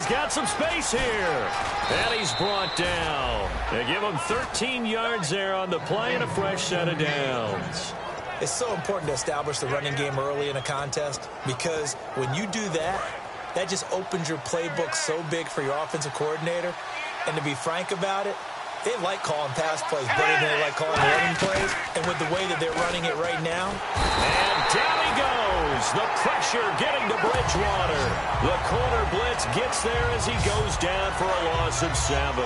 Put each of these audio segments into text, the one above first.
He's got some space here. And he's brought down. They give him 13 yards there on the play and a fresh set of downs. It's so important to establish the running game early in a contest because when you do that, that just opens your playbook so big for your offensive coordinator. And to be frank about it, they like calling pass plays better than they like calling running plays. And with the way that they're running it right now. And down he goes. The pressure getting to Bridgewater. The corner blitz gets there as he goes down for a loss of 7.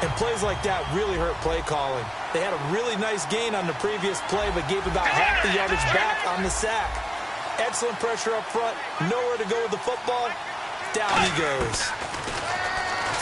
And plays like that really hurt play calling. They had a really nice gain on the previous play, but gave about half the yardage back on the sack. Excellent pressure up front. Nowhere to go with the football. Down he goes.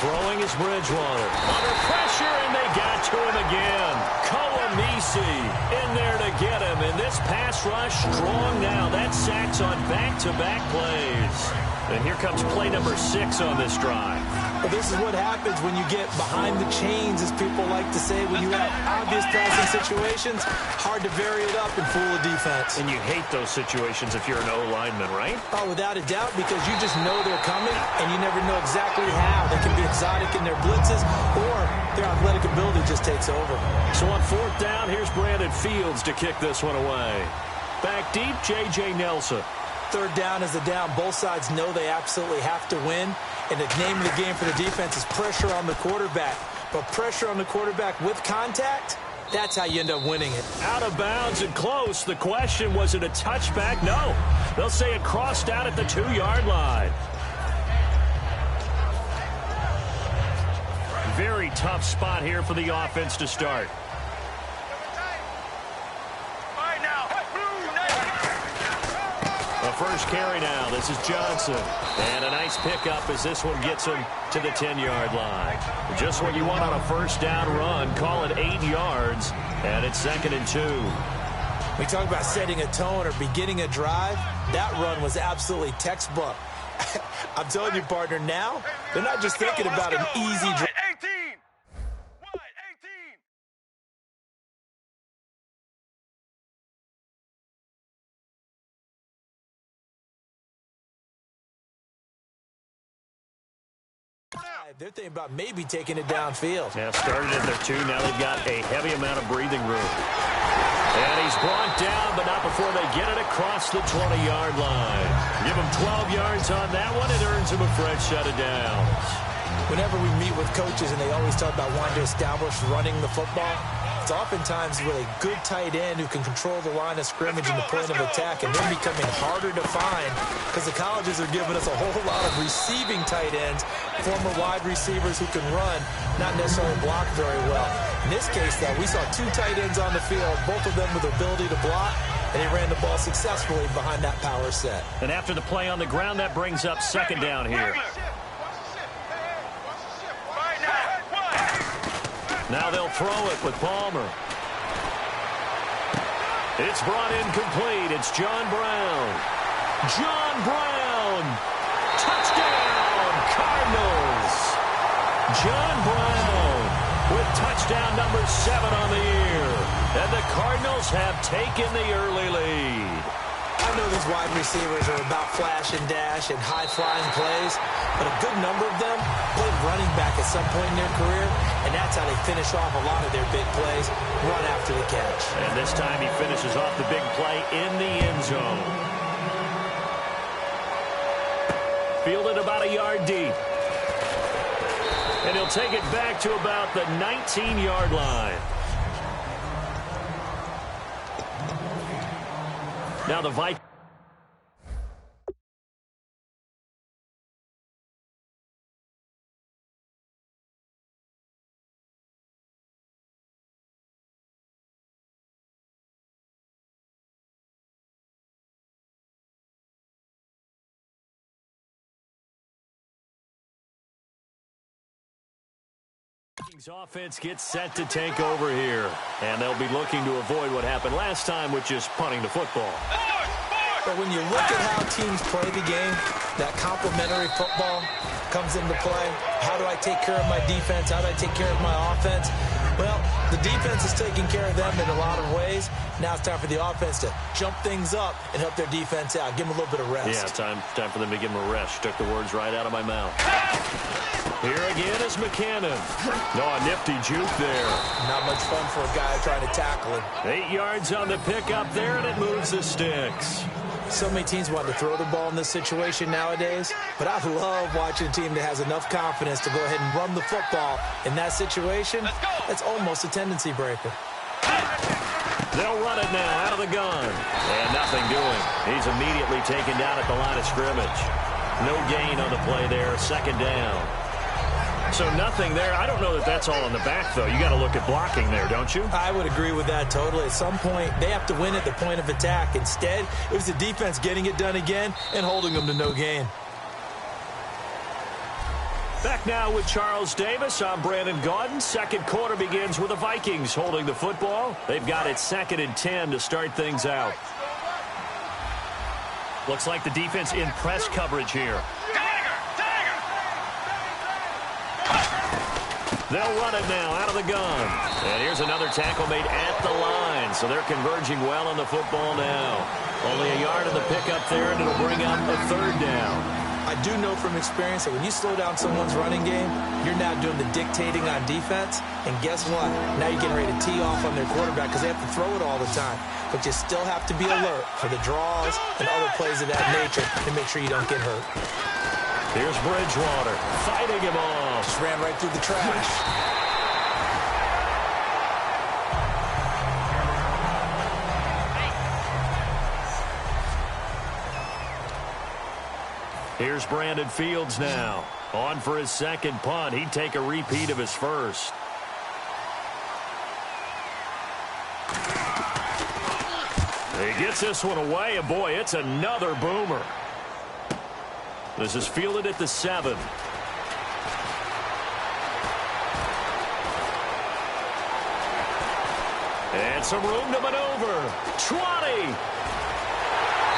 Throwing is Bridgewater. Under pressure, and they got to him again. Kolamisi in there to get him. And this pass rush strong now. That sacks on back-to-back plays. And here comes play number 6 on this drive. Well, this is what happens when you get behind the chains, as people like to say. When you have obvious passing situations, hard to vary it up and fool a defense. And you hate those situations if you're an O-lineman, right? Oh, without a doubt, because you just know they're coming, and you never know exactly how. They can be exotic in their blitzes, or their athletic ability just takes over. So on 4th down, here's Brandon Fields to kick this one away. Back deep, J.J. Nelson. 3rd down is the down. Both sides know they absolutely have to win. And the name of the game for the defense is pressure on the quarterback. But pressure on the quarterback with contact, that's how you end up winning it. Out of bounds and close. The question, was it a touchback? No. They'll say it crossed out at the 2-yard line. Very tough spot here for the offense to start. The first carry now. This is Johnson. And a nice pickup as this one gets him to the 10-yard line. Just what you want on a first down run. Call it 8 yards. And it's 2nd and 2. We talk about setting a tone or beginning a drive. That run was absolutely textbook. I'm telling you, partner, now they're not just thinking about an easy drive. They're thinking about maybe taking it downfield. Yeah, started in their 2. Now they've got a heavy amount of breathing room. And he's brought down, but not before they get it across the 20-yard line. Give him 12 yards on that one. It earns him a fresh set of downs. Whenever we meet with coaches and they always talk about wanting to establish running the football, it's oftentimes with a good tight end who can control the line of scrimmage and the point of attack, and they're becoming harder to find because the colleges are giving us a whole lot of receiving tight ends, former wide receivers who can run, not necessarily block very well. In this case, though, we saw 2 tight ends on the field, both of them with the ability to block, and they ran the ball successfully behind that power set. And after the play on the ground, that brings up 2nd down here. Now they'll throw it with Palmer. It's brought in complete. It's John Brown. John Brown. Touchdown, Cardinals. John Brown with touchdown number 7 on the year. And the Cardinals have taken the early lead. I know these wide receivers are about flash and dash and high-flying plays, but a good number of them played running back at some point in their career, and that's how they finish off a lot of their big plays, run after the catch. And this time he finishes off the big play in the end zone. Fielded about a yard deep. And he'll take it back to about the 19-yard line. Now the Vikings. Offense gets set to take over here, and they'll be looking to avoid what happened last time with just punting the football. But when you look at how teams play the game, that complementary football comes into play. How do I take care of my defense? How do I take care of my offense? Well, the defense is taking care of them in a lot of ways. Now it's time for the offense to jump things up and help their defense out. Give them a little bit of rest. Yeah, time for them to give them a rest. Took the words right out of my mouth. Here again is McKinnon. No, a nifty juke there. Not much fun for a guy trying to tackle him. 8 yards on the pickup there, and it moves the sticks. So many teams want to throw the ball in this situation nowadays, but I love watching a team that has enough confidence to go ahead and run the football in that situation. That's almost a tendency breaker. They'll run it now out of the gun. And nothing doing. He's immediately taken down at the line of scrimmage. No gain on the play there. Second down. So nothing there. I don't know that that's all in the back, though. You got to look at blocking there, don't you? I would agree with that totally. At some point, they have to win at the point of attack. Instead, it was the defense getting it done again and holding them to no gain. Back now with Charles Davis. I'm Brandon Gaudin. Second quarter begins with the Vikings holding the football. They've got it 2nd and 10 to start things out. Looks like the defense in press coverage here. They'll run it now out of the gun. And here's another tackle made at the line. So they're converging well on the football now. Only a yard in the pickup there, and it'll bring up a 3rd down. I do know from experience that when you slow down someone's running game, you're now doing the dictating on defense. And guess what? Now you're getting ready to tee off on their quarterback because they have to throw it all the time. But you still have to be alert for the draws and other plays of that nature to make sure you don't get hurt. Here's Bridgewater fighting him off. Just ran right through the trash. Here's Brandon Fields now. On for his second punt. He'd take a repeat of his first. He gets this one away, and boy, it's another boomer. This is fielded at the 7. And some room to maneuver. 20.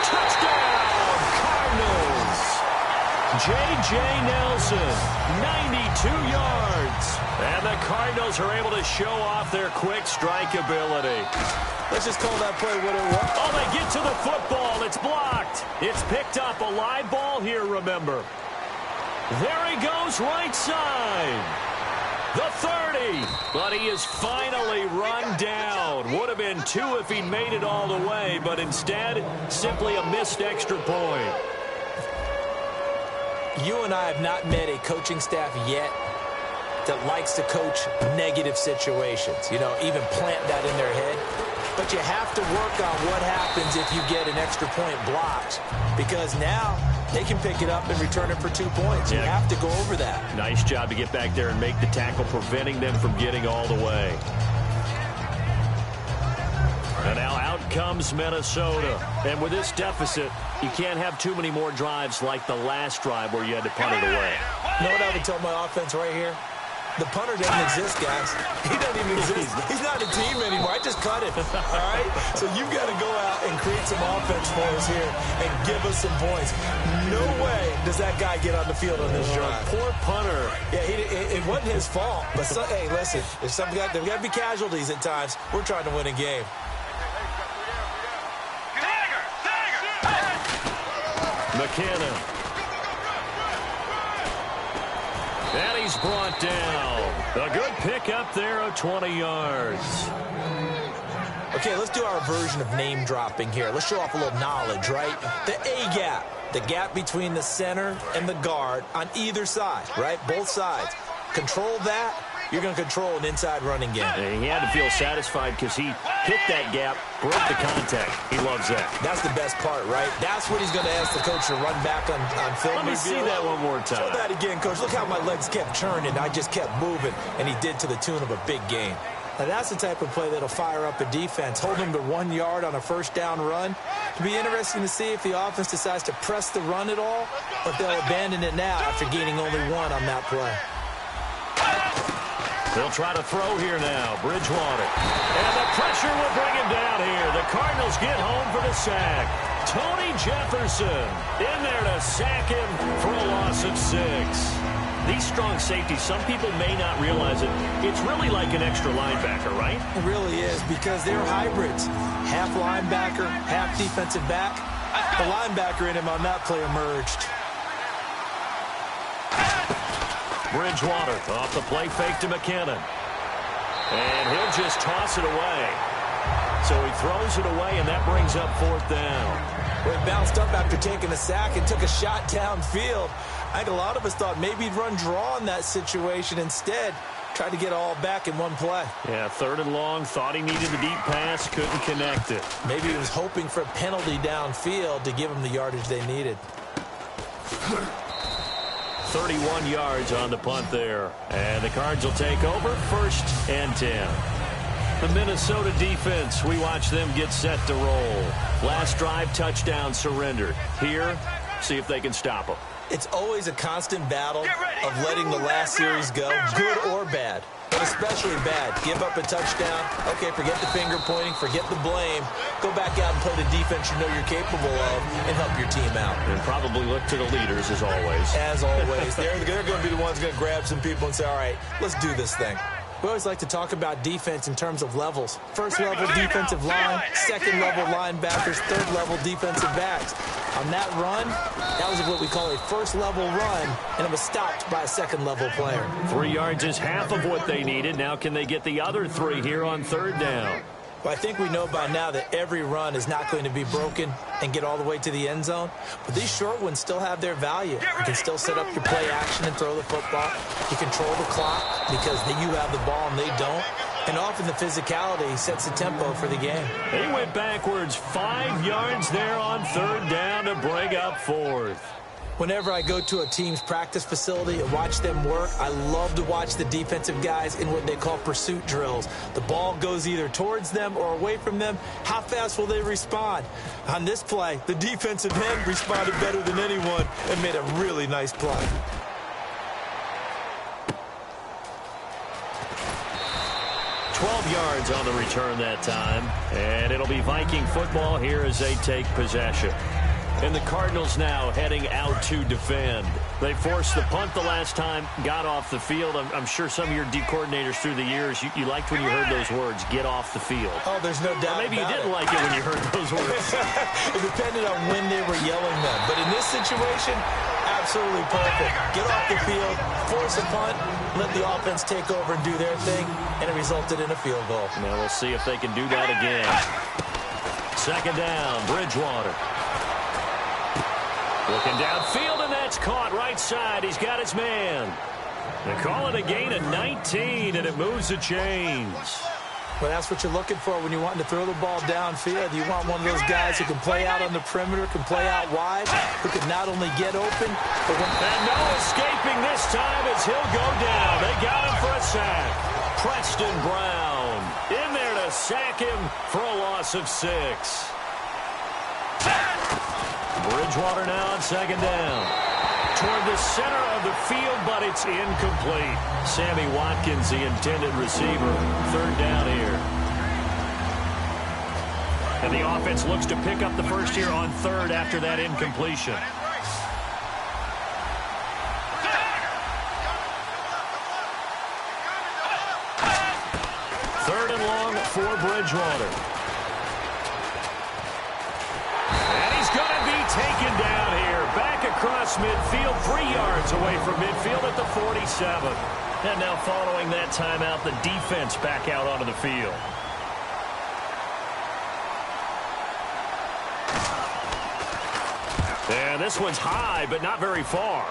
Touchdown, Cardinals. J.J. Nelson, 92 yards. And the Cardinals are able to show off their quick strike ability. Let's just call that play what it was. Oh, they get to the football. It's blocked. It's picked up. A live ball here, remember. There he goes, right side. The 30. But he is finally run down. Would have been 2 if he'd made it all the way, but instead, simply a missed extra point. You and I have not met a coaching staff yet that likes to coach negative situations. You know, even plant that in their head. But you have to work on what happens if you get an extra point blocked. Because now they can pick it up and return it for 2 points. You have to go over that. Nice job to get back there and make the tackle, preventing them from getting all the way. And now out comes Minnesota. And with this deficit, you can't have too many more drives like the last drive where you had to punt it away. You know what I would tell my offense right here? The punter doesn't exist, guys. He doesn't even exist. He's not a team anymore. I just cut him, all right? So you've got to go out and create some offense for us here and give us some points. No way does that guy get on the field on this drive. Poor punter. Yeah, it wasn't his fault. But, hey, listen, there's got to be casualties at times. We're trying to win a game. McKinnon. And he's brought down. A good pick up there of 20 yards. Okay, let's do our version of name dropping here. Let's show off a little knowledge, right? The A gap. The gap between the center and the guard on either side, right? Both sides. Control that. You're going to control an inside running game. And he had to feel satisfied because he hit that gap, broke the contact. He loves that. That's the best part, right? That's what he's going to ask the coach to run back on film. Let me see that one more time. Show that again, coach. Look how my legs kept churning. I just kept moving, and he did to the tune of a big gain. Now, that's the type of play that'll fire up a defense. Hold them to 1 yard on a first down run. It'll be interesting to see if the offense decides to press the run at all, or if they'll abandon it now after gaining only 1 on that play. They'll try to throw here now. Bridgewater. And the pressure will bring him down here. The Cardinals get home for the sack. Tony Jefferson in there to sack him for a loss of 6. These strong safeties, some people may not realize it. It's really like an extra linebacker, right? It really is, because they're hybrids. Half linebacker, half defensive back. The linebacker in him on that play emerged. Bridgewater off the play fake to McKinnon. And he'll just toss it away. So he throws it away, and that brings up 4th down. Well, he bounced up after taking a sack and took a shot downfield. I think a lot of us thought maybe he'd run draw in that situation. Instead, tried to get all back in one play. Yeah, 3rd and long, thought he needed the deep pass, couldn't connect it. Maybe he was hoping for a penalty downfield to give him the yardage they needed. 31 yards on the punt there. And the Cards will take over, 1st and 10. The Minnesota defense, we watch them get set to roll. Last drive, touchdown surrendered. Here, see if they can stop them. It's always a constant battle of letting the last series go, good or bad, but especially bad. Give up a touchdown. Okay, forget the finger pointing, forget the blame. Go back out and play the defense you know you're capable of and help your team out. And probably look to the leaders, as always. As always. They're going to be the ones going to grab some people and say, all right, let's do this thing. We always like to talk about defense in terms of levels. 1st level defensive line, 2nd level linebackers, 3rd level defensive backs. On that run, that was what we call a 1st level run, and it was stopped by a 2nd level player. 3 yards is half of what they needed. Now can they get the other 3 here on 3rd down? Well, I think we know by now that every run is not going to be broken and get all the way to the end zone. But these short ones still have their value. You can still set up your play action and throw the football. You control the clock because you have the ball and they don't. And often the physicality sets the tempo for the game. They went backwards 5 yards there on 3rd down to bring up 4th. Whenever I go to a team's practice facility and watch them work, I love to watch the defensive guys in what they call pursuit drills. The ball goes either towards them or away from them. How fast will they respond? On this play, the defensive end responded better than anyone and made a really nice play. Yards on the return that time, and it'll be Viking football here as they take possession. And the Cardinals now heading out to defend. They forced the punt the last time, got off the field. I'm sure some of your D coordinators through the years, you liked when you heard those words, get off the field. Oh, there's no doubt. Or maybe you didn't like it when you heard those words. It depended on when they were yelling them. But in this situation, absolutely perfect. Get off the field, force a punt, let the offense take over and do their thing, and it resulted in a field goal. Now we'll see if they can do that again. 2nd down, Bridgewater. Looking downfield, and that's caught right side. He's got his man. They call it a gain of 19, and it moves the chains. Well, that's what you're looking for when you're wanting to throw the ball downfield. You want one of those guys who can play out on the perimeter, can play out wide, who can not only get open, but when... And no escaping this time as he'll go down. They got him for a sack. Preston Brown in there to sack him for a loss of 6. Bridgewater now on 2nd down. Toward the center of the field, but it's incomplete. Sammy Watkins, the intended receiver. 3rd down here. And the offense looks to pick up the first here on 3rd after that incompletion. 3rd and long for Bridgewater. Taken down here, back across midfield, 3 yards away from midfield at the 47. And now following that timeout, the defense back out onto the field. And this one's high, but not very far.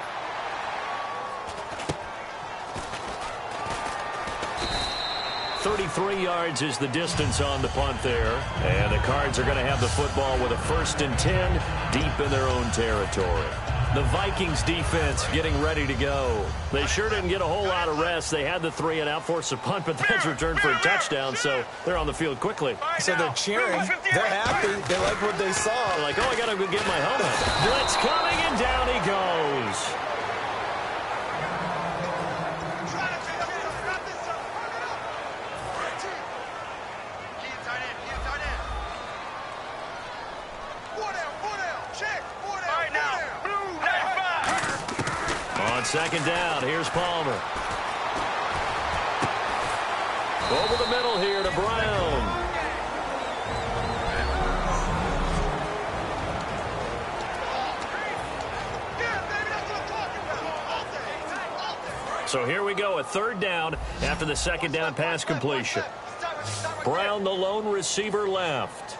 .33 yards is the distance on the punt there. And the Cards are going to have the football with a 1st and 10 deep in their own territory. The Vikings defense getting ready to go. They sure didn't get a whole lot of rest. They had the 3 and out, forced a punt, but that's returned for a touchdown, so they're on the field quickly. So they're cheering. They're happy. They like what they saw. They're like, oh, I got to go get my helmet. Blitz coming, and down he goes. second down. Here's Palmer. Over the middle here to Brown. So here we go, a third down after the second down pass completion. Brown, the lone receiver, left.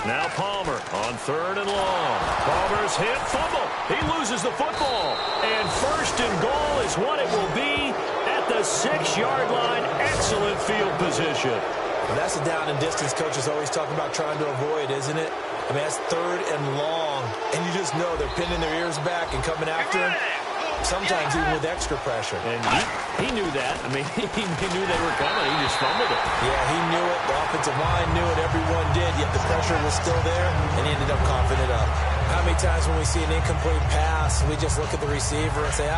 Now Palmer on third and long. Palmer's hit, fumble. He loses the football. And first and goal is what it will be at the 6-yard line. Excellent field position. Well, that's a down and distance coaches always talking about trying to avoid, isn't it? I mean, that's third and long. And you just know they're pinning their ears back and coming after him. Sometimes even with extra pressure. And he knew that. I mean, he knew they were coming. He just fumbled it. Yeah, he knew it. The offensive line knew it. Everyone did. Yet the pressure was still there, and he ended up coughing it up. How many times when we see an incomplete pass, we just look at the receiver and say,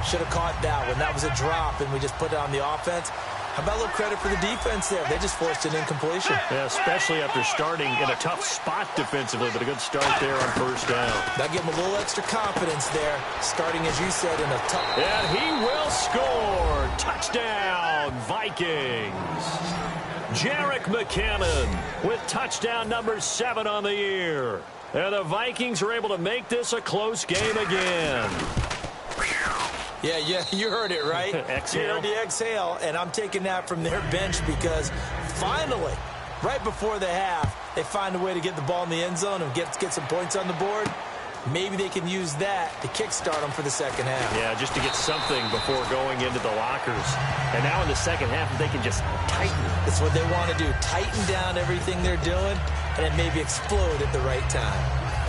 should have caught that one. That was a drop, and we just put it on the offense. How about a little credit for the defense there? They just forced an incompletion. Yeah, especially after starting in a tough spot defensively, but a good start there on first down. That gave him a little extra confidence there, starting, as you said, in a tough... And he will score. Touchdown, Vikings. Jerick McKinnon with touchdown number 7 on the year. And the Vikings are able to make this a close game again. Yeah, you heard it, right? Exhale. You heard the exhale, and I'm taking that from their bench because finally, right before the half, they find a way to get the ball in the end zone and get some points on the board. Maybe they can use that to kickstart them for the second half. Yeah, just to get something before going into the lockers. And now in the second half, they can just tighten. That's what they want to do, tighten down everything they're doing, and then maybe explode at the right time.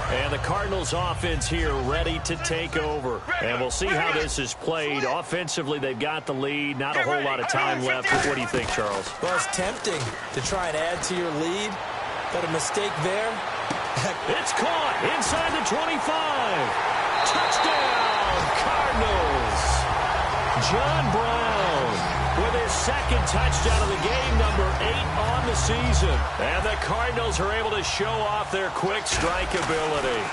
And the Cardinals offense here ready to take over. And we'll see how this is played. Offensively, they've got the lead. Not a whole lot of time left. What do you think, Charles? Well, it's tempting to try and add to your lead. But a mistake there. It's caught inside the 25. Touchdown, Cardinals. John Brown with his second touchdown of the game, number 8 on the season. And the Cardinals are able to show off their quick strike ability.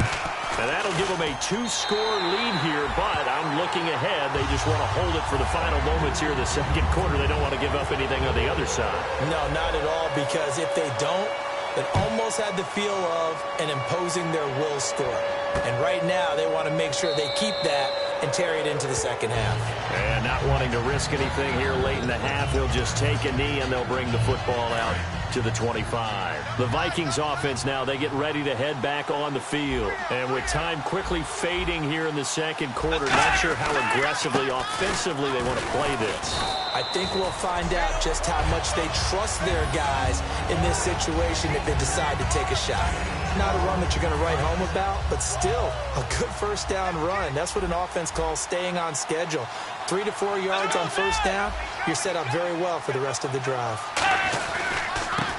And that'll give them a 2-score lead here, but I'm looking ahead. They just want to hold it for the final moments here in the second quarter. They don't want to give up anything on the other side. No, not at all, because if they don't, it almost had the feel of an imposing their will score. And right now, they want to make sure they keep that and carry it into the second half. And not wanting to risk anything here late in the half, they'll just take a knee and they'll bring the football out to the 25. The Vikings offense now, they get ready to head back on the field. And with time quickly fading here in the second quarter, not sure how aggressively, offensively they want to play this. I think we'll find out just how much they trust their guys in this situation if they decide to take a shot. Not a run that you're going to write home about, but still a good first down run. That's what an offense calls staying on schedule. 3 to 4 yards on first down, you're set up very well for the rest of the drive.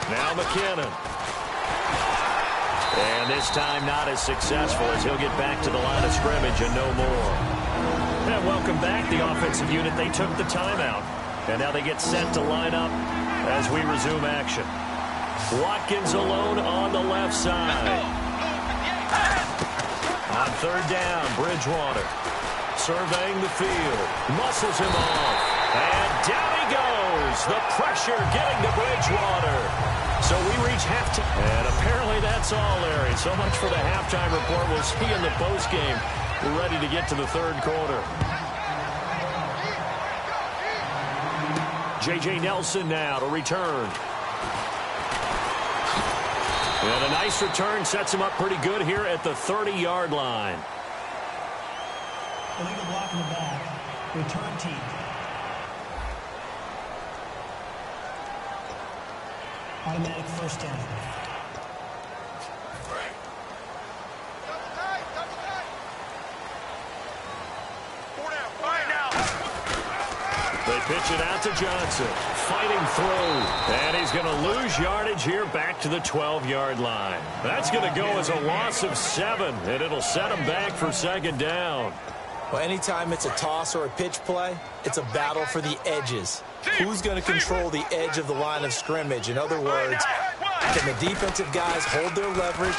Now McKinnon. And this time not as successful as he'll get back to the line of scrimmage and no more. And welcome back, the offensive unit. They took the timeout. And now they get set to line up as we resume action. Watkins alone on the left side. On third down, Bridgewater surveying the field. Muscles him off. And down he goes. The pressure getting to Bridgewater. So we reach halftime. And apparently that's all, Larry. So much for the halftime report. We'll see in the postgame. We're ready to get to the third quarter. J.J. Nelson now to return. And a nice return sets him up pretty good here at the 30-yard line. Illegal block in the back. Return team. Automatic first down. They pitch it out to Johnson. Fighting through. And he's going to lose yardage here back to the 12-yard line. That's going to go as a loss of 7, and it'll set him back for second down. Well, anytime it's a toss or a pitch play, it's a battle for the edges. Who's going to control the edge of the line of scrimmage? In other words, can the defensive guys hold their leverage,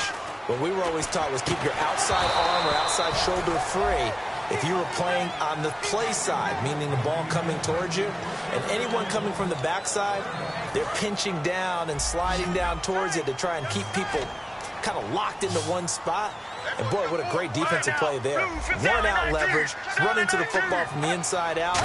What we were always taught was keep your outside arm or outside shoulder free if you were playing on the play side, meaning the ball coming towards you, and anyone coming from the backside, they're pinching down and sliding down towards it to try and keep people kind of locked into one spot. And boy, what a great defensive play there. Run out leverage, running to the football from the inside out,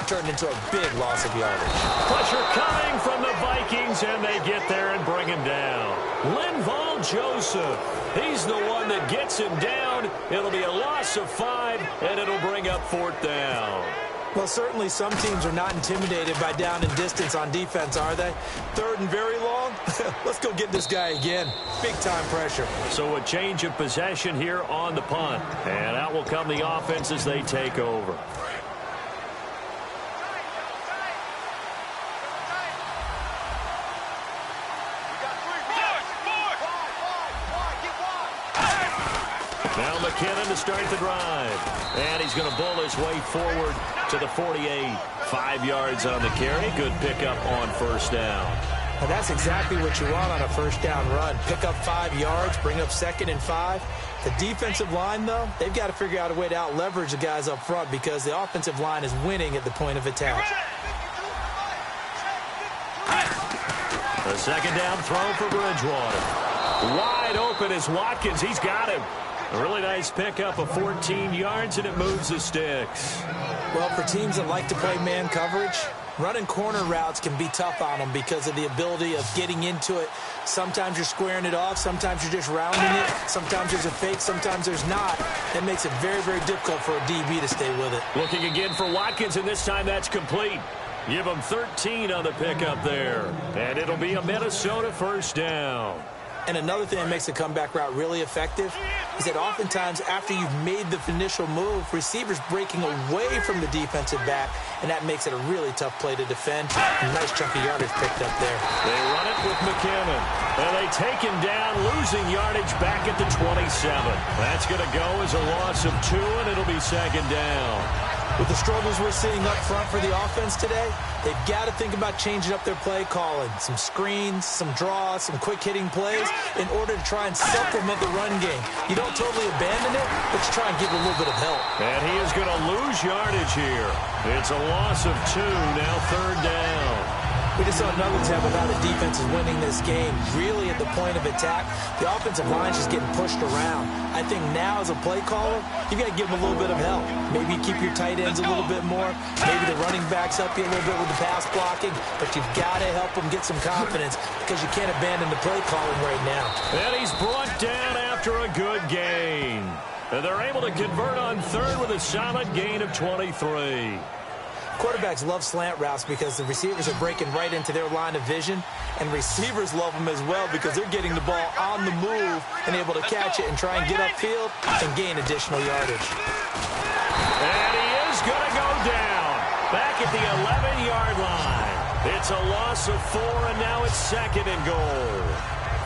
turned into a big loss of yardage. Pressure coming from the Vikings, and they get there and bring him down. Linval Joseph, he's the one that gets him down. It'll be a loss of 5, and it'll bring up 4th down. Well, certainly some teams are not intimidated by down and distance on defense, are they? 3rd and very long? Let's go get this guy again. Big-time pressure. So a change of possession here on the punt. And out will come the offense as they take over. Now McKinnon to start the drive. And he's going to bull his way forward to the 48. 5 yards on the carry. Good pickup on 1st down. Well, that's exactly what you want on a 1st down run. Pick up 5 yards, bring up 2nd and 5. The defensive line, though, they've got to figure out a way to out-leverage the guys up front because the offensive line is winning at the point of attack. The 2nd down throw for Bridgewater. Wide open is Watkins. He's got him. A really nice pickup of 14 yards, and it moves the sticks. Well, for teams that like to play man coverage, running corner routes can be tough on them because of the ability of getting into it. Sometimes you're squaring it off. Sometimes you're just rounding it. Sometimes there's a fake. Sometimes there's not. That makes it very, very difficult for a DB to stay with it. Looking again for Watkins, and this time that's complete. Give him 13 on the pickup there. And it'll be a Minnesota 1st down. And another thing that makes the comeback route really effective is that oftentimes after you've made the initial move, receivers breaking away from the defensive back, and that makes it a really tough play to defend. A nice chunk of yardage picked up there. They run it with McKinnon. And they take him down, losing yardage back at the 27. That's going to go as a loss of 2, and it'll be 2nd down. With the struggles we're seeing up front for the offense today, they've got to think about changing up their play calling. Some screens, some draws, some quick-hitting plays in order to try and supplement the run game. You don't totally abandon it, but you try and give it a little bit of help. And he is going to lose yardage here. It's a loss of 2, now 3rd down. We just saw another example of how the defense is winning this game. Really at the point of attack, the offensive line is just getting pushed around. I think now as a play caller, you got to give them a little bit of help. Maybe keep your tight ends a little bit more. Maybe the running backs help you a little bit with the pass blocking. But you've got to help them get some confidence because you can't abandon the play calling right now. And he's brought down after a good gain. And they're able to convert on 3rd with a solid gain of 23. Quarterbacks love slant routes because the receivers are breaking right into their line of vision, and receivers love them as well because they're getting the ball on the move and able to catch it and try and get upfield and gain additional yardage. And he is going to go down back at the 11-yard line. It's a loss of 4, and now it's 2nd and goal.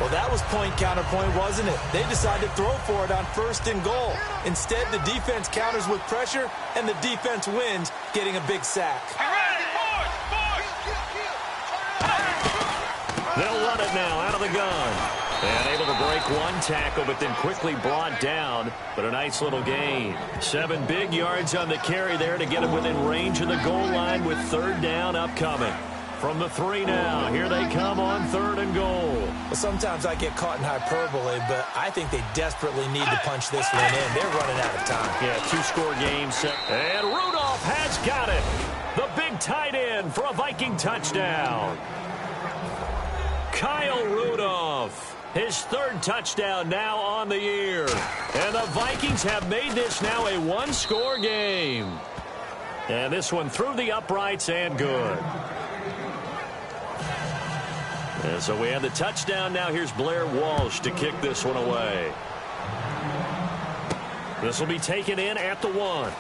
Well, that was point-counterpoint, wasn't it? They decided to throw for it on 1st and goal. Instead, the defense counters with pressure, and the defense wins, getting a big sack. They'll run it now out of the gun. And able to break one tackle, but then quickly brought down. But a nice little gain. 7 big yards on the carry there to get him within range of the goal line with 3rd down upcoming. From the 3 now, here they come on 3rd and goal. Well, sometimes I get caught in hyperbole, but I think they desperately need to punch this one in. They're running out of time. Yeah, 2-score game set. And Rudolph has got it. The big tight end for a Viking touchdown. Kyle Rudolph, his 3rd touchdown now on the year. And the Vikings have made this now a 1-score game. And this one through the uprights and good. And so we have the touchdown. Now here's Blair Walsh to kick this one away. This will be taken in at the 1.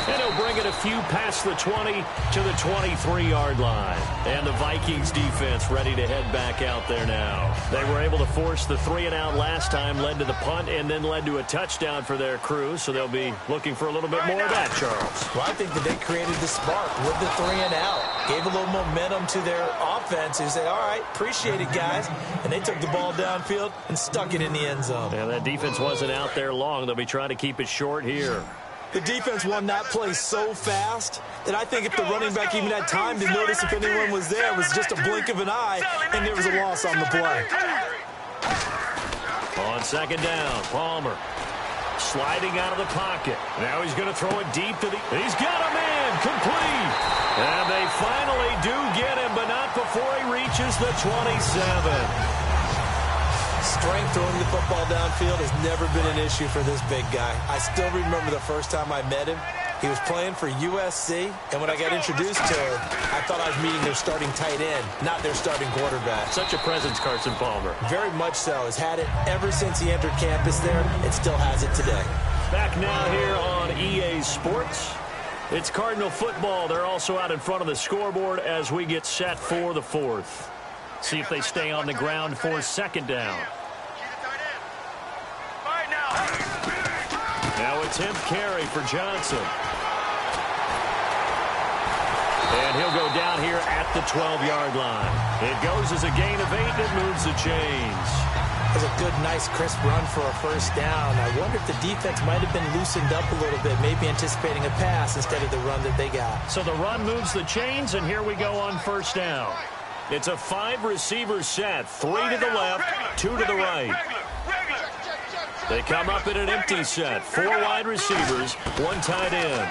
And he'll bring it a few past the 20 to the 23-yard line. And the Vikings defense ready to head back out there now. They were able to force the 3-and-out last time, led to the punt, and then led to a touchdown for their crew. So they'll be looking for a little bit more of that, Charles. Well, I think that they created the spark with the 3-and-out. Gave a little momentum to their offense. Who said, all right, appreciate it, guys. And they took the ball downfield and stuck it in the end zone. And that defense wasn't out there long. They'll be trying to keep it short here. The defense won that play so fast that I think if the running back even had time to notice if anyone was there, it was just a blink of an eye, and there was a loss on the play. On second down, Palmer sliding out of the pocket. Now he's going to throw it deep to the... He's got a man, complete. And they finally do get him, but not before he reaches the 27. Strength throwing the football downfield has never been an issue for this big guy. I still remember the first time I met him. He was playing for USC, and when I got introduced to him, I thought I was meeting their starting tight end, not their starting quarterback. Such a presence, Carson Palmer. Very much so. Has had it ever since he entered campus there, and still has it today. Back now here on EA Sports. It's Cardinal football. They're also out in front of the scoreboard as we get set for the fourth. See if they stay on the ground for second down. Now a 10th carry for Johnson. And he'll go down here at the 12-yard line. It goes as a gain of 8, and it moves the chains. That's a good, nice, crisp run for a first down. I wonder if the defense might have been loosened up a little bit, maybe anticipating a pass instead of the run that they got. So the run moves the chains, and here we go on first down. It's a 5-receiver set, 3 to the left, 2 to the right. They come up in an empty set, 4 wide receivers, 1 tight end.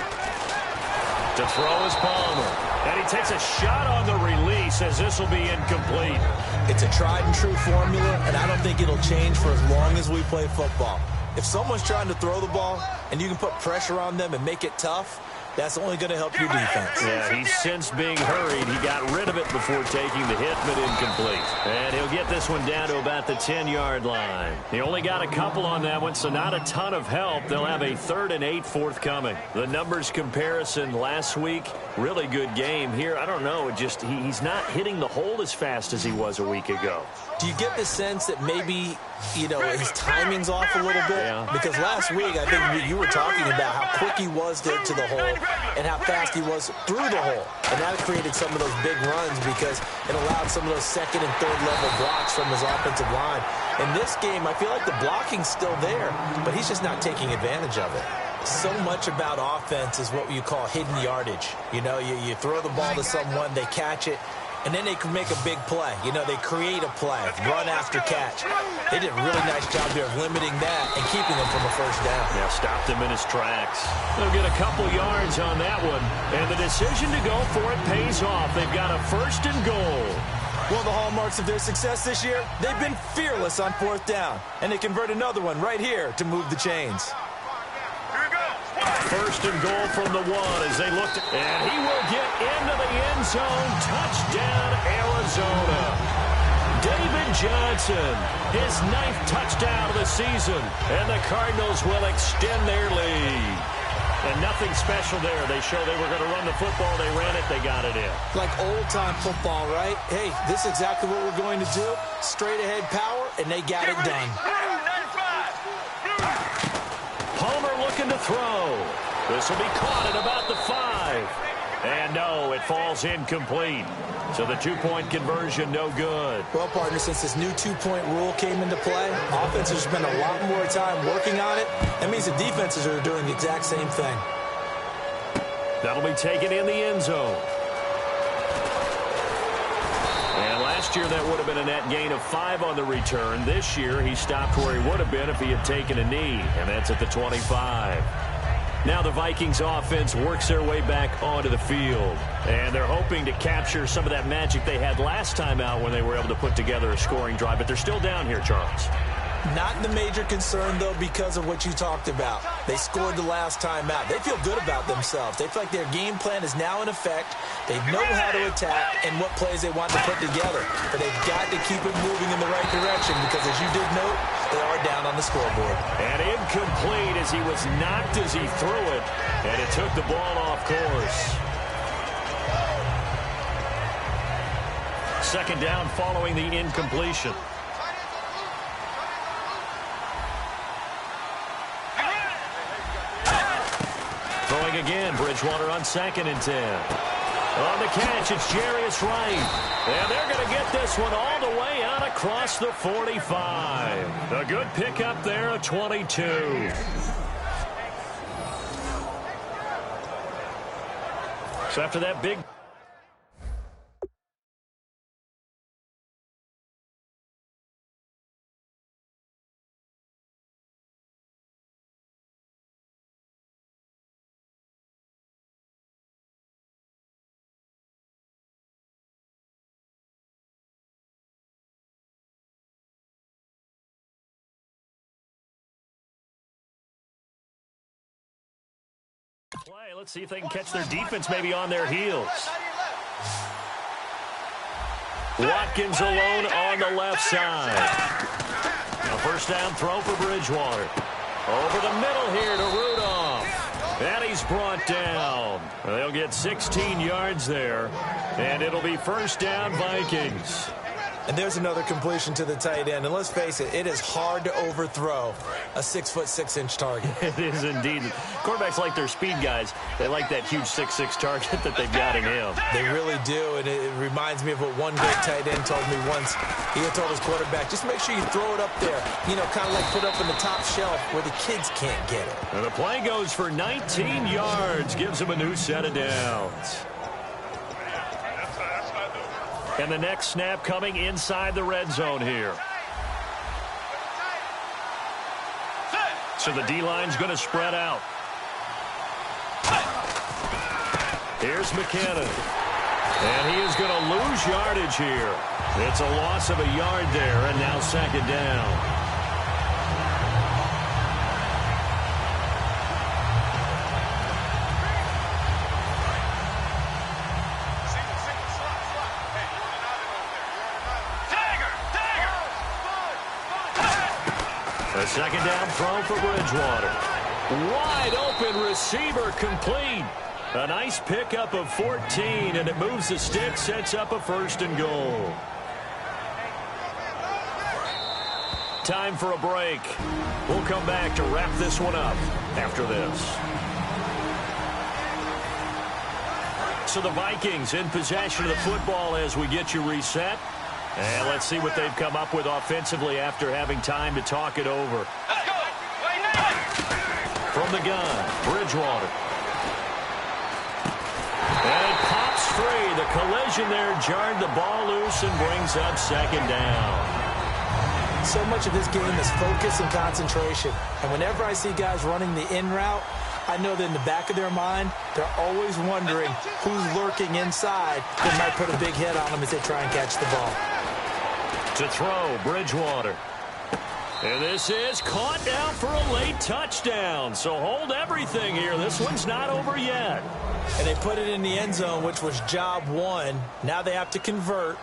To throw is Palmer. And he takes a shot on the release as this will be incomplete. It's a tried and true formula, and I don't think it'll change for as long as we play football. If someone's trying to throw the ball and you can put pressure on them and make it tough, that's only going to help your defense. Yeah, he's since being hurried. He got rid of it before taking the hit, but incomplete. And he'll get this one down to about the 10-yard line. He only got a couple on that one, so not a ton of help. They'll have a 3rd and 8 forthcoming. The numbers comparison last week, really good game here. I don't know, he's not hitting the hole as fast as he was a week ago. Do you get the sense that maybe, his timing's off a little bit? Yeah. Because last week, I think you were talking about how quick he was to the hole and how fast he was through the hole. And that created some of those big runs because it allowed some of those second and third level blocks from his offensive line. In this game, I feel like the blocking's still there, but he's just not taking advantage of it. So much about offense is what you call hidden yardage. You throw the ball to someone, they catch it, and then they can make a big play. They create a play, run after catch. They did a really nice job there of limiting that and keeping him from a first down. Yeah, stopped him in his tracks. They'll get a couple yards on that one, and the decision to go for it pays off. They've got a 1st and goal. One of the hallmarks of their success this year, they've been fearless on 4th down, and they convert another one right here to move the chains. 1st and goal from the 1 as they looked, and he will get into the end zone. Touchdown, Arizona. David Johnson, his 9th touchdown of the season, and the Cardinals will extend their lead. And nothing special there. They showed they were going to run the football. They ran it. They got it in. Like old-time football, right? Hey, this is exactly what we're going to do. Straight-ahead power, and they got it done. Palmer looking to throw. This will be caught at about the 5. And no, it falls incomplete. So the 2-point conversion, no good. Well, partner, since this new 2-point rule came into play, offenses spend a lot more time working on it. That means the defenses are doing the exact same thing. That'll be taken in the end zone. And last year, that would have been a net gain of 5 on the return. This year, he stopped where he would have been if he had taken a knee, and that's at the 25. Now the Vikings offense works their way back onto the field. And they're hoping to capture some of that magic they had last time out when they were able to put together a scoring drive. But they're still down here, Charles. Not the major concern, though, because of what you talked about. They scored the last time out. They feel good about themselves. They feel like their game plan is now in effect. They know how to attack and what plays they want to put together. But they've got to keep it moving in the right direction because, as you did note, they are down on the scoreboard. And incomplete as he was knocked as he threw it. And it took the ball off course. Second down following the incompletion. Throwing again, Bridgewater on 2nd and 10. On the catch, it's Jarius Wright. And they're going to get this one all the way out across the 45. A good pickup there of 22. So after that big... play. Let's see if they can catch their defense maybe on their heels. Watkins alone on the left side. A first down throw for Bridgewater. Over the middle here to Rudolph. And he's brought down. They'll get 16 yards there. And it'll be first down Vikings. And there's another completion to the tight end. And let's face it, it is hard to overthrow a 6'6" target. It is indeed. Quarterbacks like their speed guys. They like that huge 6'6" target that they've got in him. They really do. And it reminds me of what one great tight end told me once. He had told his quarterback, just make sure you throw it up there. You know, kind of like put up in the top shelf where the kids can't get it. And the play goes for 19 yards. Gives him a new set of downs. And the next snap coming inside the red zone here. So the D-line's going to spread out. Here's McKinnon. And he is going to lose yardage here. It's a loss of a yard there, and now second down. A second down throw for Bridgewater. Wide open receiver complete. A nice pickup of 14, and it moves the stick, sets up a first and goal. Time for a break. We'll come back to wrap this one up after this. So the Vikings in possession of the football as we get you reset. And let's see what they've come up with offensively after having time to talk it over. Let's go. From the gun, Bridgewater. And it pops free. The collision there jarred the ball loose and brings up second down. So much of this game is focus and concentration. And whenever I see guys running the in route, I know that in the back of their mind, they're always wondering who's lurking inside that might put a big hit on them as they try and catch the ball. To throw, Bridgewater. And this is caught down for a late touchdown. So hold everything here. This one's not over yet. And they put it in the end zone, which was job one. Now they have to convert.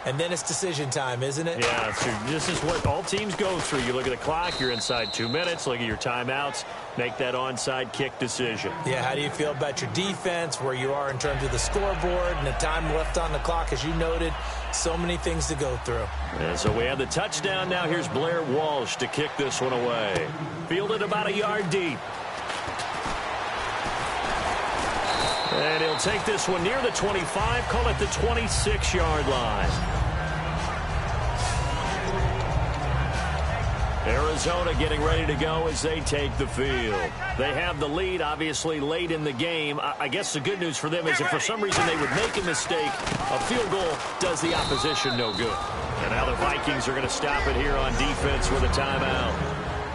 And then it's decision time, isn't it? Yeah, so this is what all teams go through. You look at the clock, you're inside 2 minutes, look at your timeouts, make that onside kick decision. Yeah, how do you feel about your defense, where you are in terms of the scoreboard, and the time left on the clock, as you noted, so many things to go through. And so we have the touchdown. Now here's Blair Walsh to kick this one away. Fielded about a yard deep. And he'll take this one near the 25, call it the 26-yard line. Arizona getting ready to go as they take the field. They have the lead, obviously, late in the game. I guess the good news for them is if for some reason they would make a mistake, a field goal does the opposition no good. And now the Vikings are going to stop it here on defense with a timeout.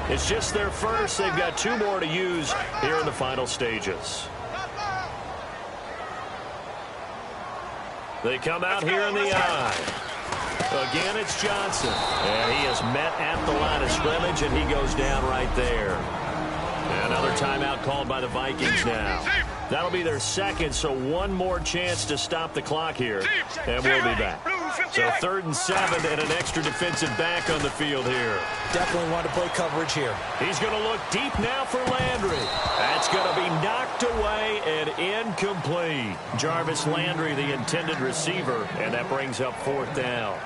It's just their first. They've got 2 more to use here in the final stages. They come out here in the eye. Again, it's Johnson. And he is met at the line of scrimmage, and he goes down right there. Another timeout called by the Vikings now. That'll be their second, so one more chance to stop the clock here, and we'll be back. So 3rd and 7 and an extra defensive back on the field here. Definitely want to play coverage here. He's going to look deep now for Landry. That's going to be knocked away and incomplete. Jarvis Landry, the intended receiver, and that brings up 4th down.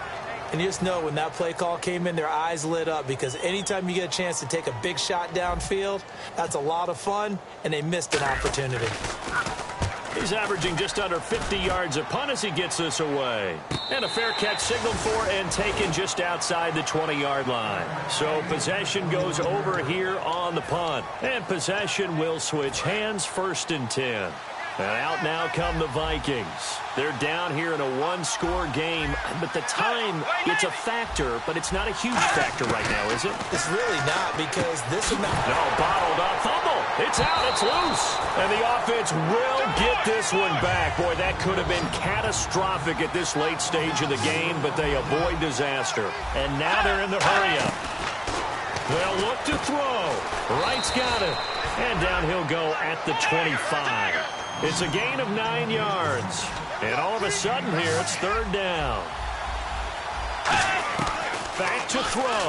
And you just know when that play call came in, their eyes lit up because anytime you get a chance to take a big shot downfield, that's a lot of fun, and they missed an opportunity. He's averaging just under 50 yards a punt as he gets this away. And a fair catch signaled for and taken just outside the 20-yard line. So possession goes over here on the punt. And possession will switch hands, 1st and 10. And out now come the Vikings. They're down here in a one-score game, but the time, it's a factor, but it's not a huge factor right now, is it? It's really not because this amount... No, bottled up, fumble. It's out, it's loose. And the offense will get this one back. Boy, that could have been catastrophic at this late stage of the game, but they avoid disaster. And now they're in the hurry-up. They'll look to throw. Wright's got it. And down he'll go at the 25. It's a gain of 9 yards. And all of a sudden here, it's 3rd down. Back to throw.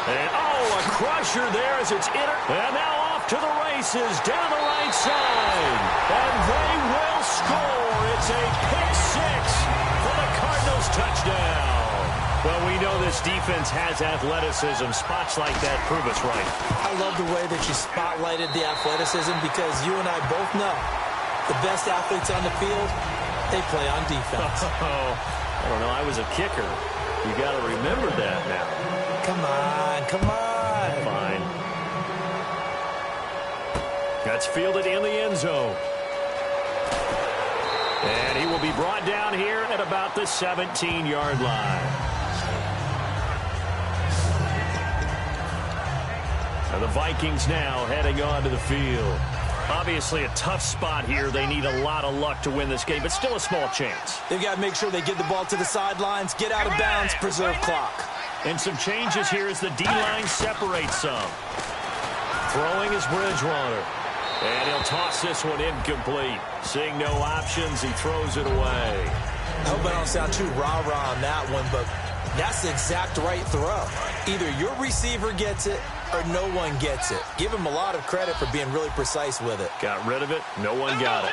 And, a crusher there as it's and now off to the races down the right side. And they will score. It's a pick 6 for the Cardinals touchdown. Well, we know this defense has athleticism. Spots like that prove us right. I love the way that you spotlighted the athleticism because you and I both know the best athletes on the field, they play on defense. I don't know. I was a kicker. You got to remember that now. Come on, come on. Fine. That's fielded in the end zone. And he will be brought down here at about the 17-yard line. And the Vikings now heading onto the field. Obviously a tough spot here. They need a lot of luck to win this game, but still a small chance. They've got to make sure they get the ball to the sidelines, get out of bounds, preserve clock. And some changes here as the D-line separates some. Throwing is Bridgewater. And he'll toss this one incomplete. Seeing no options, he throws it away. I hope I don't sound too rah-rah on that one, but that's the exact right throw. Either your receiver gets it or no one gets it. Give him a lot of credit for being really precise with it. Got rid of it. No one got it.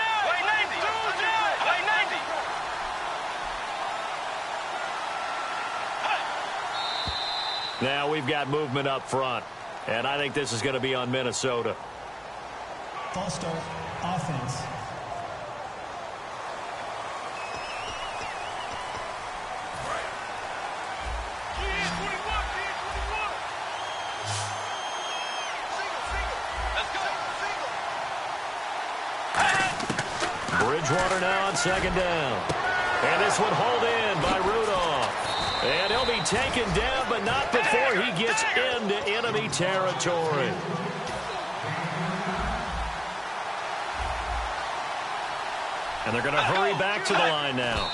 Now we've got movement up front. And I think this is going to be on Minnesota. False start, offense. Bridgewater now on 2nd down. And this one hauled in by Rudolph. And he'll be taken down, but not before he gets into enemy territory. And they're going to hurry back to the line now.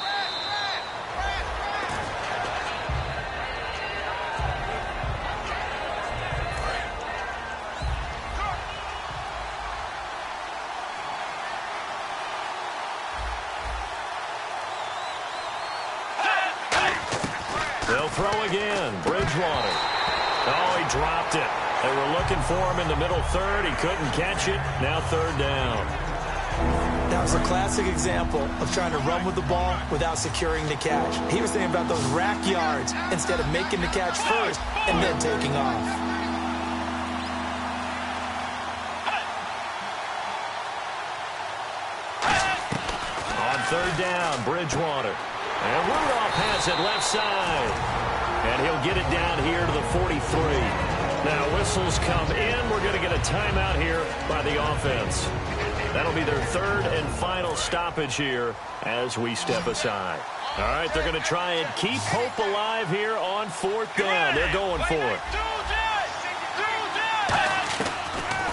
They'll throw again. Bridgewater. Oh, he dropped it. They were looking for him in the middle 3rd. He couldn't catch it. Now 3rd down. That was a classic example of trying to run with the ball without securing the catch. He was thinking about those rack yards instead of making the catch first and then taking off. On 3rd down, Bridgewater. And Rudolph has it left side. And he'll get it down here to the 43. Now whistles come in. We're going to get a timeout here by the offense. That'll be their 3rd and final stoppage here as we step aside. All right, they're going to try and keep hope alive here on 4th down. They're going for it.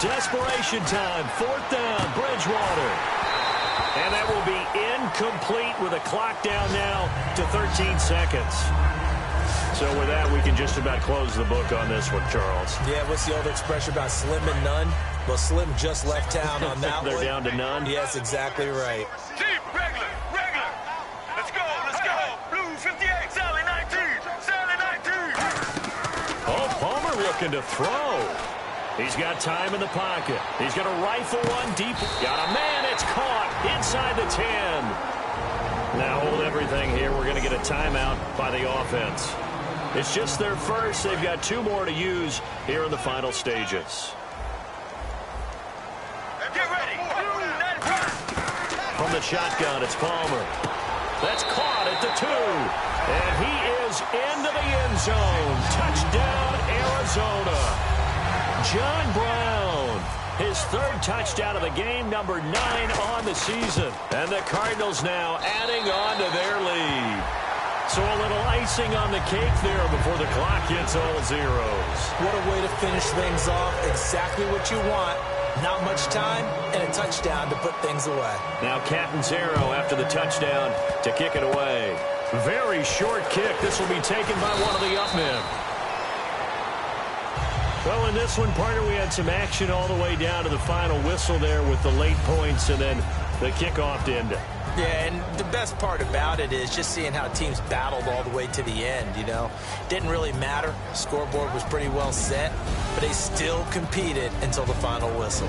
Desperation time. 4th down, Bridgewater. And that will be incomplete with a clock down now to 13 seconds. So with that, we can just about close the book on this one, Charles. Yeah, what's the old expression about slim and none? Well, Slim just left town on that one. They're down to none? Yes, exactly right. Deep, regular. Let's go. Blue 58, Sally 19. Oh, Palmer looking to throw. He's got time in the pocket. He's going to rifle one deep. Got a man. It's caught inside the 10. Now hold everything here. We're going to get a timeout by the offense. It's just their first. They've got 2 more to use here in the final stages. Get ready. From the shotgun, it's Palmer. That's caught at the 2. And he is into the end zone. Touchdown, Arizona. John Brown, his 3rd touchdown of the game, number 9 on the season. And the Cardinals now adding on to their lead. So a little icing on the cake there before the clock hits all zeros. What a way to finish things off. Exactly what you want. Not much time and a touchdown to put things away. Now Catanzaro after the touchdown to kick it away. Very short kick. This will be taken by one of the up men. Well, in this one, partner, we had some action all the way down to the final whistle there with the late points and then the kickoff to end it. Yeah, and the best part about it is just seeing how teams battled all the way to the end, you know. Didn't really matter. Scoreboard was pretty well set, but they still competed until the final whistle.